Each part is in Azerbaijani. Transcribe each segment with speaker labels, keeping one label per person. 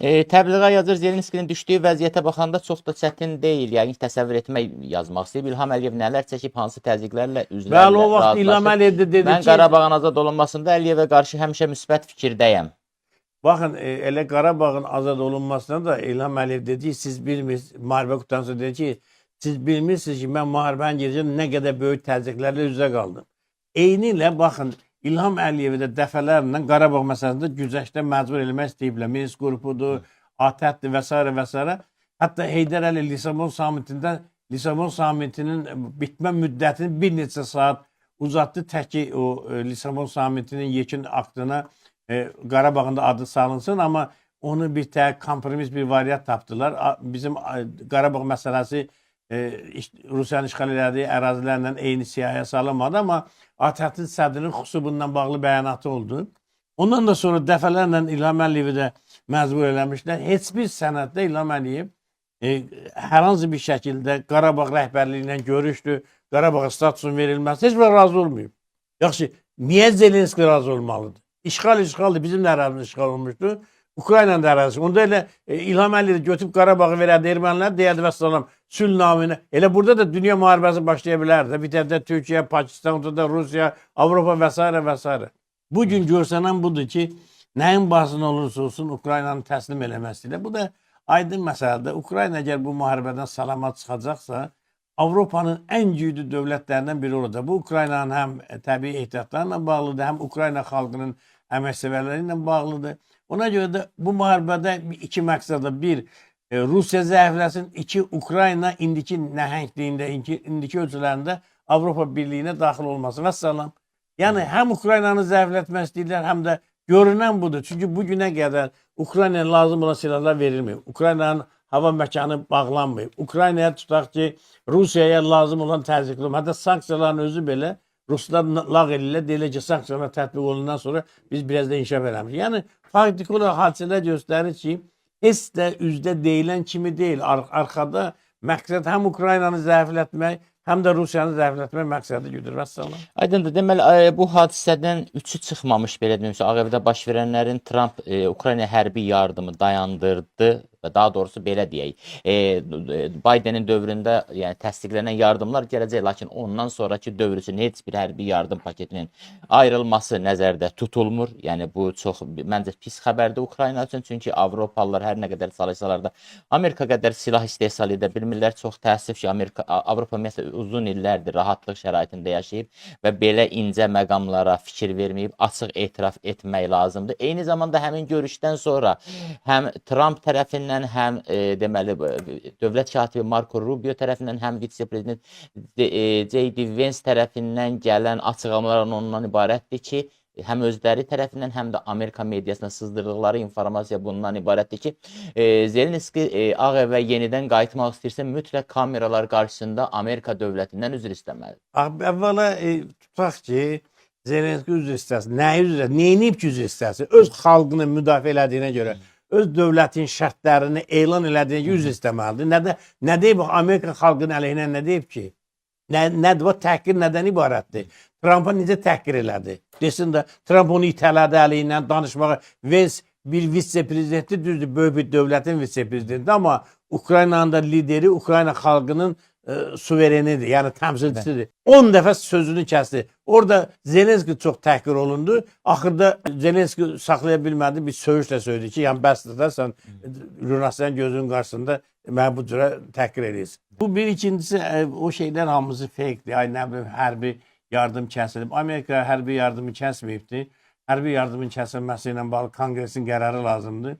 Speaker 1: Təbliğat yazır Zelenskinin düşdüyü vəziyyətə baxanda çox da çətin deyil. Yəni təsəvvür etmək yazmaq istəyir. İlham Əliyev nələr çəkib, hansı təzyiqlərlə,
Speaker 2: Bəli, o
Speaker 1: üzlərlə
Speaker 2: vaxt İlham
Speaker 1: razılaşıb.
Speaker 2: Əliyev də dedi
Speaker 1: Mən
Speaker 2: ki,
Speaker 1: Qarabağın azad olunmasında Əliyevə qarşı həmişə müsbət fikirdəyəm.
Speaker 2: baxın, elə Qarabağın azad olunmasına da İlham Əliyev dedi ki, siz bilmirsiniz, müharibə qutandan sonra dedi ki, siz bilmirsiniz ki, mən müharibənin gedəcəm nə qədər böyük təzyiqlərlə üzə qaldım. Eyni ilə baxın, İlham Əliyevi də dəfələrlə Qarabağ məsələsində güzəştə məcbur eləmək istəyiblər. Minsk qrupudur, ATƏT-dir və s. və s. Hətta Heydər Əliyev Lisabon samitinin bitmə müddətini bir neçə saat uzatdı, təki o Lisabon samitinin yekun aktına Qarabağın da adı salınsın, amma onu bir kompromis bir variant tapdılar. Bizim Qarabağ məsələsi Rusiyanın işğal elədiyi ərazilərlə eyni siyahıya salınmadı, amma ATƏT-in sədrinin xüsusi bundan bağlı bəyanatı oldu. Ondan da sonra dəfələrlə İlham Əliyevi də məcbur eləmişlər. Heç bir sənəddə İlham Əliyev hər hansı bir şəkildə Qarabağ rəhbərliyi ilə görüşdü, Qarabağa statusun verilməsi heç bir razı olmayıb. Yaxşı, niyə Zelenski razı olmalıdır? İşğaldır, bizim də ərazimiz işğal olmuşdu. Ukraynanın da ərazisi. Onda elə İlham Əliyev götürüb Qarabağı verərdi ermənilər, deyərdi vəssalam, sülh naminə. Elə burada da dünya müharibəsi başlaya bilərdi. Bir tərəfdə Türkiyə, Pakistan, ortada Rusiya, Avropa və s. və s. Bugün görsənən budur ki, nəyin bahsına olursa olsun Ukraynanı təslim eləməsiyle. Bu da aydın məsələdir. Ukrayna əgər bu müharibədən salamat çıxacaqsa, Avropanın ən güclü dövlətlərindən biri orada. Bu Ukraynanın həm təbii ehtiyatlarla bağlıdır, həm Ukrayna xalqının əməksevərləri ilə bağlıdır. Ona görə də bu müharibədə iki məqsədə, bir, Rusiya zəifləsin, iki, Ukrayna indiki nəhəngliyində, indiki ölçülərində Avropa Birliyinə daxil olması. Vəssalam. Yəni, həm Ukraynanı zəiflətmək istəyirlər, həm də görünən budur. Çünki bu günə qədər Ukraynaya lazım olan silahlar verilmir. Ukraynanın hava məkanı bağlanmır. Ukraynaya tutaq ki, Rusiyaya lazım olan təzyiqli, hətta sanksiyaların özü belə Ruslar lağ eləyirlər, deyirlər ki, sanksiyalar tətbiq olundan sonra biz biraz da inkişaf eləmişik. Yəni, faktiki olaraq hadisələr göstərir ki, heç də üzdə deyilən kimi deyil. Arxada məqsəd həm Ukraynanı zəiflətmək, həm də Rusiyanı zəiflətmək məqsədi güdür. Vəssalam.
Speaker 1: Aydındır. Deməli, bu hadisədən üçü çıxmamış, belə deyim, Ağ Evdə baş verənlərin Trump Ukrayna hərbi yardımı dayandırdı və daha doğrusu belə deyək, Bidenin dövründə yəni təsdiqlənən yardımlar gələcək, lakin ondan sonraki dövr üçün heç bir hərbi yardım paketinin ayrılması nəzərdə tutulmur. Yəni bu çox məncə pis xəbərdir Ukrayna üçün, çünki Avropalılar hər nə qədər çalışsalar da Amerika qədər silah istehsal edə bilmirlər. Çox təəssüf ki, Avropa ümumiyyətlə uzun illərdir rahatlıq şəraitində yaşayıb və belə incə məqamlara fikir verməyib, açıq etiraf etmək lazımdır. Eyni zamanda həmin görüşdən sonra həm Trump tərəfindən, həm deməli dövlət katibi Marco Rubio tərəfindən, həm vitse-prezident J.D. Vance tərəfindən gələn açıqlamalar ondan ibarətdir ki, həm özləri tərəfindən, həm də Amerika mediasına sızdırdıqları informasiya bundan ibarətdir ki, Zelenski Ağ Evə yenidən qayıtmaq istəyirsə, mütləq kameralar qarşısında Amerika dövlətindən üzr istəməlidir.
Speaker 2: Əvvəla tutaq ki, Zelenski üzr istəsin. Nəyi üzr istəsin? Neyinib ki üzr istəsin? Öz xalqını müdafiə elədiyinə görə, öz dövlətin şərtlərini elan elədiyinə görə üzr istəməlidir. Nə deyib Amerika xalqının əleyhinə nə deyib ki? Nədir? Təhqir nədən ibarətdir? Trump'a necə təhqir elədi? Desin də Trump onu itələdi əleyhinə danışmağa. Vance bir vitse-prezidenti, düzdür, böyük bir dövlətin vitse-prezidenti, amma Ukraynanın da lideri, Ukrayna xalqının suverenidir, yəni təmsilçisidir. 10 dəfə sözünü kəsdi. Orada Zelenski çox təhqir olundu. Axırda Zelenski saxlaya bilmədi, bir söyüşlə söyledi ki, yəni bəsdir də sən jurnalistlərin gözünün qarşısında mənə bu cürə təhqir edirsən. Bu bir, ikincisi o şeylər hamısı fake'dir. Ay nə bilim, hərbi yardım kəsilib. Amerika hərbi yardımı kəsməyibdi. Hərbi yardımın kəsilməsi ilə bağlı Konqresin qərarı lazımdır.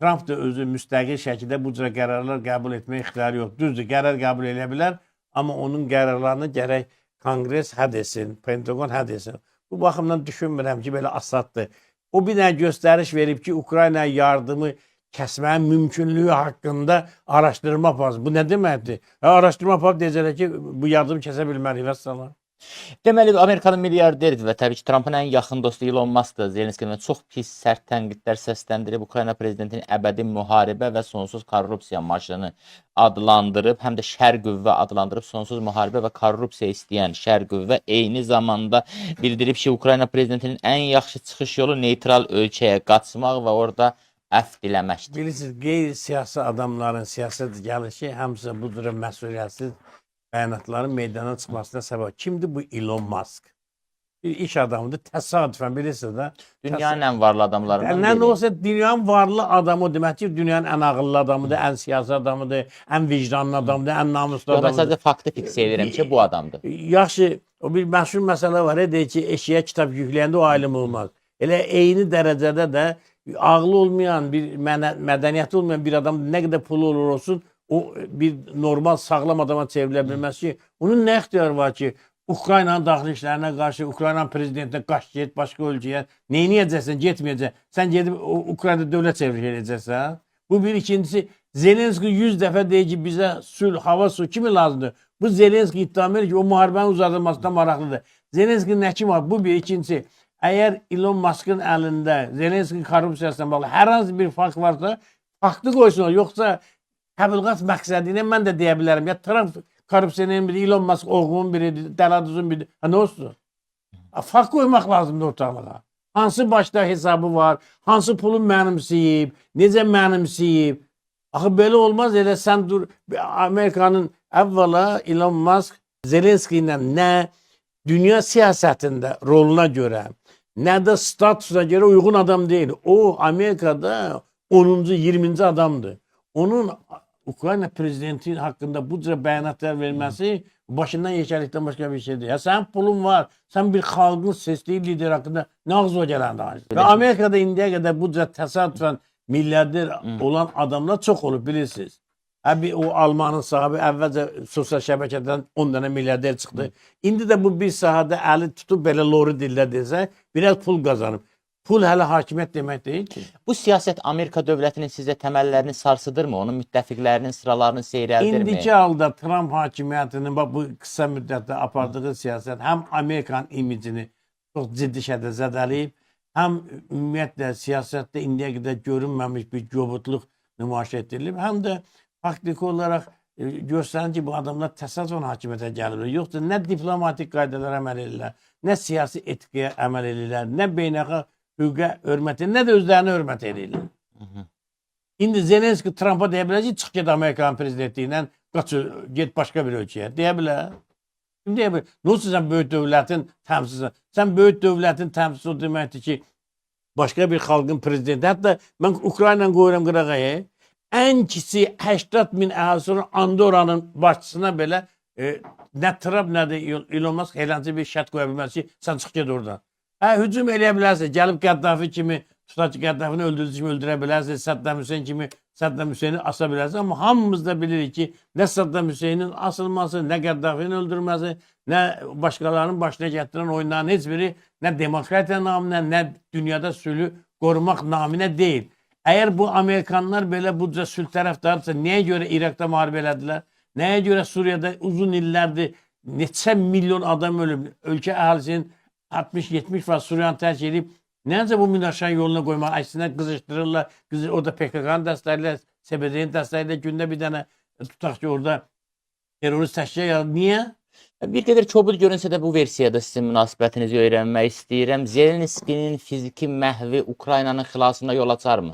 Speaker 2: Trump da özü müstəqil şəkildə bu cürə qərarlar qəbul etmək ixtiyarı yox. Düzdür, qərar qəbul edə bilər, amma onun qərarlarını gərək Konqres həd etsin, Pentagon həd etsin. Bu baxımdan düşünmürəm ki, belə asaddır. O bir dənə göstəriş verib ki, Ukrayna yardımı kəsməyin mümkünlüyü haqqında araşdırma aparsın. Bu nə deməkdir? Araşdırma aparıb deyəcəklər ki, bu yardımı kəsə bilmərik, vəssalam.
Speaker 1: Deməli, Amerikanın milyarderidir və təbii ki, Trumpın ən yaxın dostu Elon Musk'dır. Zelenski'nin çox pis, sərt tənqidlər səsləndirib, Ukrayna prezidentinin əbədi müharibə və sonsuz korrupsiya marşını adlandırıb, həm də şər qüvvə adlandırıb, sonsuz müharibə və korrupsiya istəyən şər qüvvə eyni zamanda bildirib ki, Ukrayna prezidentinin ən yaxşı çıxış yolu neytral ölkəyə qaçmaq və orada əfv diləməkdir.
Speaker 2: Bilirsiniz, qeyri-siyasi adamların siyasət gəlişi həmsə bu cür məsuliyyətsiz bəyanatların meydana çıxmasına səbəb. Kimdir bu Elon Musk? Bir iş adamıdır. Təsadüfən bilirsiniz də.
Speaker 1: Dünyanın ən varlı adamlarından
Speaker 2: Nə
Speaker 1: biri.
Speaker 2: olsa dünyanın varlı adamı o demək ki, dünyanın ən ağıllı adamıdır, ən siyasi adamıdır, ən vicdanlı adamdır, ən namuslu
Speaker 1: Yox, mən
Speaker 2: adamdır.
Speaker 1: sadəcə faktı fiks edirəm ki, bu adamdır.
Speaker 2: Yaxşı, o bir məşhur məsələ var, deyir ki, eşiyə kitab yükləyəndə o alim olmaz. Elə eyni dərəcədə də ağlı olmayan, bir mədəniyyəti olmayan bir adam nə qədər pulu olur olsun, o bir normal, sağlam adama çevrilə bilməz ki, onun nə ixtiyarı var ki, Ukraynanın daxili işlərinə qarşı, Ukraynanın prezidentinə qaç get, başqa ölkəyə, neyniyəcəksən, getməyəcəksən, sən gedib Ukraynada dövlət çevriliş edəcəksən. Bu bir, ikincisi, Zelenski 100 dəfə deyir ki, bizə sülh, hava, su kimi lazımdır. Bu Zelenski iddia edir ki, o müharibənin uzadılmasına maraqlıdır. Zelenski nə kimi var? Bu bir, ikincisi, əgər Elon Musk'ın əlində Zelenski korrupsiyasına bağlı hər hansı bir fakt varsa, faktı qoysunlar. Yoxsa təbliğat məqsədi ilə mən də deyə bilərəm. Ya Trump korrupsiyanın biri, Elon Musk oğlunun biridir, dəladuzun biridir. Ha, nə olsun? Fakt qoymaq lazımdır ortalığa. Hansı başda hesabı var, hansı pulu mənimsəyib, necə mənimsəyib. Axı belə olmaz, elə sən dur, Amerikanın əvvəla Elon Musk Zelenski ilə nə dünya siyasətində roluna görə, nə də statusuna görə uyğun adam deyil. O, Amerikada 10-cu, 20-ci adamdır. Onun Ukrayna prezidenti haqqında bu cür bəyanatlar verməsi başından yekəlikdən başqa bir şey deyil. Ya sənin pulun var, sən bir xalqın seçdiyi lider haqqında nə ağzına gələn danışır. Və Amerikada indiyə qədər bu cür təsadüfən milyarder olan adamlar çox olub, bilirsiniz. O Almanın sahibi əvvəlcə sosial şəbəkədən 10 dənə milyarder çıxdı. İndi də bu bir sahədə əli tutub belə lori dillə desə, biraz pul qazanıb. Pul hələ hakimiyyət demək deyil ki.
Speaker 1: Bu siyasət Amerika dövlətinin sizə təməllərini sarsıdırmı? Onun müttəfiqlərinin sıralarını seyrəldirmi?
Speaker 2: İndiki halda Trump hakimiyyətinin bu qısa müddətdə apardığı siyasət həm Amerikanın imicini çox ciddi şəkildə zədələyib, həm ümumiyyətlə siyasətdə indiyə qədər görünməmiş bir göbutluq nümayiş etdirilib, həm də faktiki olaraq göstərir ki, bu adamlar təsadüfən hakimiyyətə gəlirlər. Yoxsa nə diplomatik qaydalara əməl edirlər, nə siyasi etikaya əməl edirlər, nə beynəlxalq hüquqa hörmət edirlər, nə də özlərini hörmət edirlər. İndi Zelenski Trump'a deyə bilər ki, çıx get Amerikanın prezidenti ilə, qaç get başqa bir ölkəyə. Deyə bilər. Kim deyə bilər? Nə olsun sən böyük dövlətin təmsilçisi? Sən böyük dövlətin təmsilçisi o deməkdir ki, başqa bir xalqın prezidenti. Hətta mən Ukrayna qoyuram qırağaya. Ən kiçik 80.000 əhalisi olan Andorranın başçısına belə nə Trump, nə də Elon Musk eləncə bir şərt qoya bilməz ki, sən çıx get oradan. Hücum eləyə bilərsən, gəlib Qəddafi kimi, tutaq ki, Qəddafini öldürdüyü kimi öldürə bilərsən, Saddam Hüseyin kimi Saddam Hüseyni asa bilərsən. Amma hamımız da bilirik ki, nə Saddam Hüseynin asılması, nə Qəddafini öldürməsi, nə başqalarının başına gətirən oyunların heç biri nə demokratiya naminə, nə dünyada sülhü qorumaq naminə deyil. Əgər bu Amerikanlar belə bu cür sülh tərəfdarıdırsa, nəyə görə İraqda müharibə elədilər? Nəyə görə Suriyada uzun illərdir neçə milyon adam ölüb, ölkə əhalisinin 60-70% Suriyanı tərk edib, necə bu münaqişənin yoluna qoymaq, əksinə qızışdırırlar, orada PKK-nı dəstəklər, SBD-ni dəstəklər, gündə bir dənə tutaq ki, orada terörist təşkil yarar. Niyə?
Speaker 1: Bir qədər kobud görünsə də bu versiyada sizin münasibətinizi öyrənmək istəyirəm. Zelenskinin fiziki məhvi Ukraynanın xilasına yol açarmı?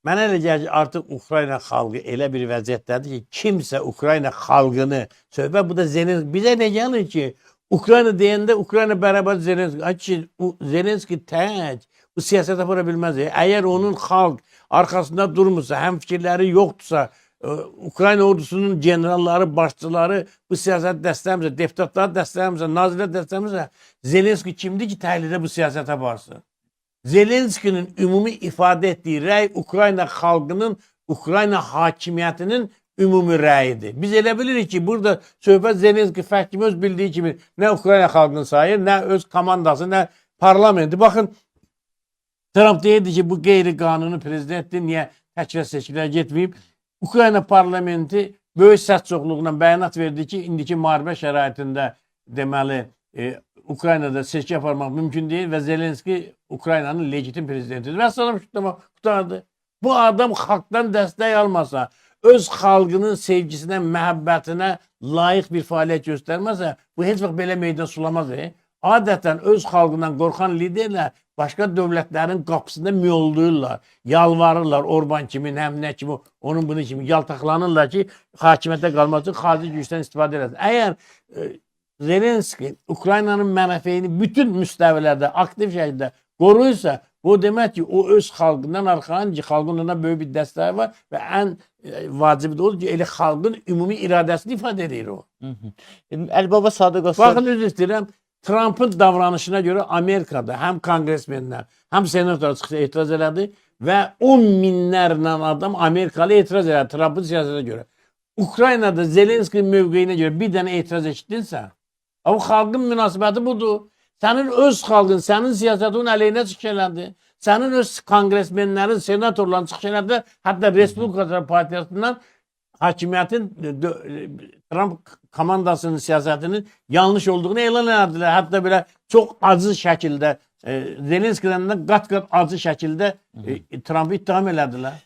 Speaker 2: Mənə elə gəlir ki, artıq Ukrayna xalqı elə bir vəziyyətdədir ki, kimsə Ukrayna xalqını söhbət, bu da Zelenski. Bizə nə gəlir ki, Ukrayna deyəndə Ukrayna bərabər Zelenski. Zelenski tək bu siyasət apara bilməz. Əgər onun xalq arxasında durmursa, həm fikirləri yoxdursa, Ukrayna ordusunun generalları, başçıları bu siyasət dəstəmirsə, deputatları dəstəmirsə, nazirlər dəstəmirsə, Zelenski kimdir ki, təhlidə bu siyasət aparsın? Zelenskinin ümumi ifadə etdiyi rəy Ukrayna xalqının, Ukrayna hakimiyyətinin ümumi rəyidir. Biz elə bilirik ki, burada söhbət Zelenski fərq kimi öz bildiyi kimi nə Ukrayna xalqını sayır, nə öz komandası, nə parlamenti. Baxın, Trump deyirdi ki, bu qeyri-qanuni prezidentdir, niyə təkrar seçkilərə getməyib? Ukrayna parlamenti böyük səs çoxluğuna bəyanat verdi ki, indiki müharibə şəraitində deməli, Ukraynada seçki aparmaq mümkün deyil və Zelenski Ukraynanın legitim prezidentidir. Və salam qutardı. Bu adam xalqdan dəstək almasa, öz xalqının sevgisinə, məhəbbətinə layiq bir fəaliyyət göstərməsə, bu heç vaxt belə meydan sulamaz. adətən öz xalqından qorxan liderlər başqa dövlətlərin qapısında miyollayırlar, yalvarırlar Orban kimi, həm nə kimi, onun bunu kimi yaltaqlanırlar ki, hakimiyyətə qalmaq üçün xarici gücdən istifadə edəsin. Əgər Zelenski Ukraynanın mənafeyini bütün müstəvilərdə aktiv şəkildə qoruyursa, bu demək ki, o öz xalqından arxalan ki, xalqın ona böyük bir dəstəyi var və ən vacibi də odur ki, elə xalqın ümumi iradəsini ifadə edir o.
Speaker 1: Əlibaba Sadıqov
Speaker 2: Baxın, üzr istəyirəm, Trump'ın davranışına görə Amerikada həm konqresmenlər, həm senatorlar çıxdı, etiraz elədi və 10 minlərlə adam Amerikalı etiraz elədi Trump'ın siyasətine görə. Ukraynada Zelenskinin mövqeyinə görə bir dənə etiraz eşitdinsə, o xalqın münasibəti budur. Sənin öz xalqın, sənin siyasətin əleyhinə çıxış elədi. Sənin öz konqresmenlərin, senatorların çıxış elədi. Hətta Respublika Partiyasından hakimiyyətin Trump komandasının siyasətinin yanlış olduğunu elan etdilər. Hətta belə çox acı şəkildə Zelenskidən qat-qat acı şəkildə Trump'ı ittiham elədilər.